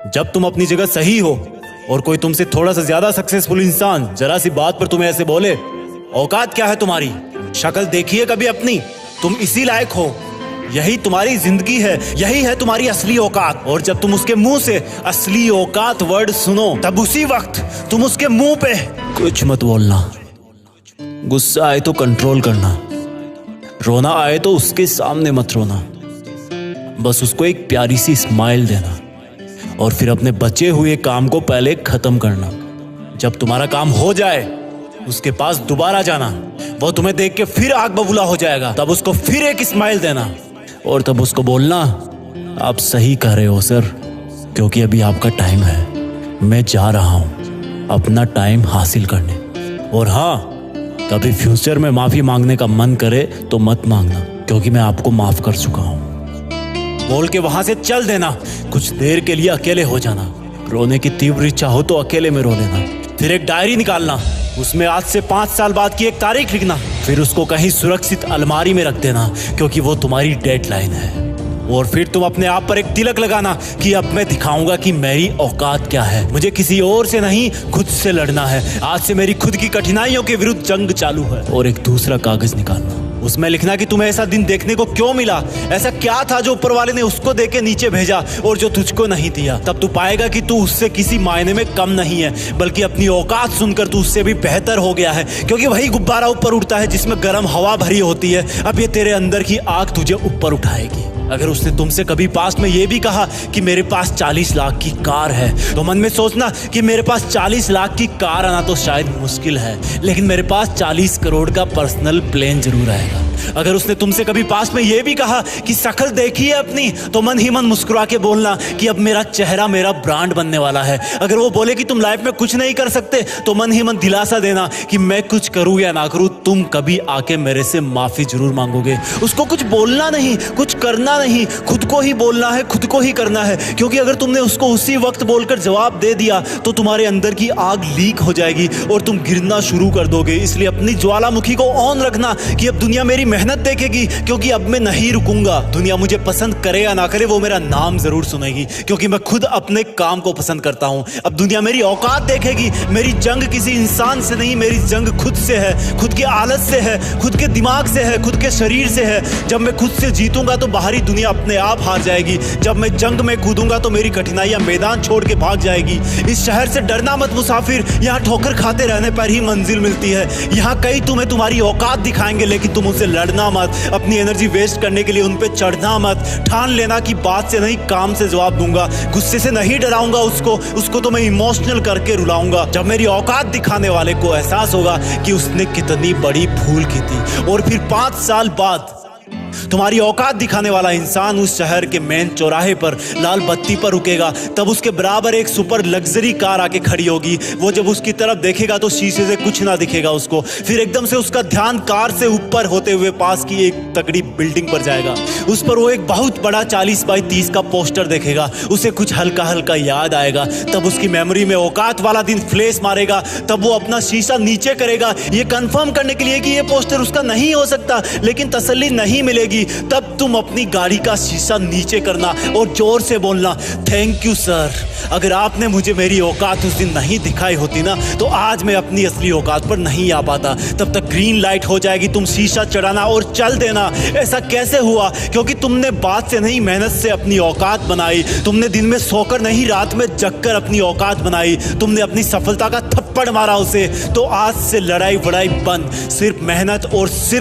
जब तुम अपनी जगह सही हो और कोई तुमसे थोड़ा सा ज्यादा सक्सेसफुल इंसान जरा सी बात पर तुम्हें ऐसे बोले, औकात क्या है तुम्हारी? शक्ल देखिए कभी अपनी, तुम इसी लायक हो, यही तुम्हारी जिंदगी है, यही है तुम्हारी असली औकात। और जब तुम उसके मुंह से असली औकात वर्ड सुनो, तब उसी वक्त तुम उसके मुंह पे कुछ मत बोलना। गुस्सा आए तो कंट्रोल करना, रोना आए तो उसके सामने मत रोना, बस उसको एक प्यारी सी स्माइल देना और फिर अपने बचे हुए काम को पहले खत्म करना। जब तुम्हारा काम हो जाए उसके पास दोबारा जाना, वो तुम्हें देख के फिर आग बबूला हो जाएगा, तब उसको फिर एक स्माइल देना और तब उसको बोलना, आप सही कह रहे हो सर, क्योंकि अभी आपका टाइम है, मैं जा रहा हूं अपना टाइम हासिल करने। और हाँ, कभी फ्यूचर में माफी मांगने का मन करे तो मत मांगना, क्योंकि मैं आपको माफ कर चुका हूं। बोल के वहां से चल देना, कुछ देर के लिए अकेले हो जाना, रोने की तीव्र इच्छा हो तो अकेले में रो लेना, फिर एक डायरी निकालना, उसमें आज से 5 साल बाद की एक तारीख लिखना, फिर उसको कहीं सुरक्षित अलमारी में रख देना, क्योंकि वो तुम्हारी डेडलाइन है। और फिर तुम अपने आप पर एक तिलक लगाना कि अब मैं दिखाऊंगा कि मेरी औकात क्या है, मुझे किसी और से नहीं खुद से लड़ना है, आज से मेरी खुद की कठिनाइयों के विरुद्ध जंग चालू है। और एक दूसरा कागज निकालना, उसमें लिखना कि तुम्हें ऐसा दिन देखने को क्यों मिला, ऐसा क्या था जो ऊपर वाले ने उसको देके नीचे भेजा और जो तुझको नहीं दिया। तब तू पाएगा कि तू उससे किसी मायने में कम नहीं है, बल्कि अपनी औकात सुनकर तू उससे भी बेहतर हो गया है, क्योंकि वही गुब्बारा ऊपर उड़ता है जिसमें गर्म हवा भरी होती है। अब ये तेरे अंदर की आग तुझे ऊपर उठाएगी। अगर उसने तुमसे कभी पास्ट में ये भी कहा कि मेरे पास 40 लाख की कार है, तो मन में सोचना कि मेरे पास 40 लाख की कार आना तो शायद मुश्किल है, लेकिन मेरे पास 40 करोड़ का पर्सनल प्लेन जरूर आएगा। अगर उसने तुमसे कभी पास्ट में ये भी कहा कि शक्ल देखी है अपनी, तो मन ही मन मुस्कुरा के बोलना कि अब मेरा चेहरा मेरा ब्रांड बनने वाला है। अगर वो बोले कि तुम लाइफ में कुछ नहीं कर सकते, तो मन ही मन दिलासा देना कि मैं कुछ करूं या ना करूं, तुम कभी आके मेरे से माफी जरूर मांगोगे। उसको कुछ बोलना नहीं, कुछ करना नहीं, खुद को ही बोलना है, खुद को ही करना है, क्योंकि अगर तुमने उसको उसी वक्त बोलकर जवाब दे दिया तो तुम्हारे अंदर की आग लीक हो जाएगी और तुम गिरना शुरू कर दोगे। इसलिए अपनी ज्वालामुखी को ऑन रखना कि अब दुनिया मेरी मेहनत देखेगी, क्योंकि अब मैं नहीं रुकूंगा। दुनिया मुझे पसंद करे या ना करे, वो मेरा नाम जरूर सुनेगी, क्योंकि मैं खुद अपने काम को पसंद करता हूं। अब दुनिया मेरी औकात देखेगी। मेरी जंग किसी इंसान से नहीं, मेरी जंग खुद से है, खुद की आदत से है, खुद के दिमाग से है, खुद के शरीर से है। जब मैं खुद से जीतूंगा तो बाहरी दुनिया अपने आप हार जाएगी। जब मैं जंग में कूदूंगा तो मेरी कठिनाइयां मैदान छोड़ के भाग जाएगी। इस शहर से डरना मत मुसाफिर, यहाँ ठोकर खाते रहने पर ही मंजिल मिलती है। यहाँ कई तुम्हें तुम्हारी औकात दिखाएंगे, लेकिन तुम उनसे लड़ना मत, अपनी एनर्जी वेस्ट करने के लिए उन पे चढ़ना मत। ठान लेना कि बात से नहीं काम से जवाब दूंगा, गुस्से से नहीं डराऊंगा उसको तो मैं इमोशनल करके रुलाऊंगा। जब मेरी औकात दिखाने वाले को एहसास होगा कि उसने कितनी बड़ी भूल की थी, और फिर 5 साल बाद तुम्हारी औकात दिखाने वाला इंसान उस शहर के मेन चौराहे पर लाल बत्ती पर रुकेगा, तब उसके बराबर एक सुपर लग्जरी कार आके खड़ी होगी। वो जब उसकी तरफ देखेगा तो शीशे से कुछ ना दिखेगा उसको। फिर एकदम से उसका ध्यान कार से ऊपर होते हुए पास की एक तगड़ी बिल्डिंग पर जाएगा। उस पर वो एक बहुत बड़ा 40 बाई 30 का पोस्टर देखेगा। उसे कुछ हल्का हल्का याद आएगा। तब उसकी मेमोरी में औकात वाला दिन फ्लैश मारेगा। तब वो अपना शीशा नीचे करेगा, ये कंफर्म करने के लिए कि ये पोस्टर उसका नहीं हो सकता, लेकिन तसल्ली नहीं मिलेगी। तब तुम अपनी गाड़ी का शीशा नीचे करना और जोर से बोलना, थैंक यू सर, अगर आपने मुझे मेरी औकात उस दिन नहीं दिखाई होती ना, तो आज मैं अपनी असली औकात पर नहीं आ पाता। तब तक ग्रीन लाइट हो जाएगी, तुम शीशा चढ़ाना और चल देना। ऐसा कैसे हुआ? क्योंकि तुमने बात से नहीं मेहनत से अपनी औकात बनाई। तुमने दिन में सोकर नहीं रात में जगकर अपनी औकात बनाई। तुमने अपनी सफलता का थप्पड़ मारा उसे। तो आज से लड़ाई वड़ाई बंद, सिर्फ मेहनत और सिर्फ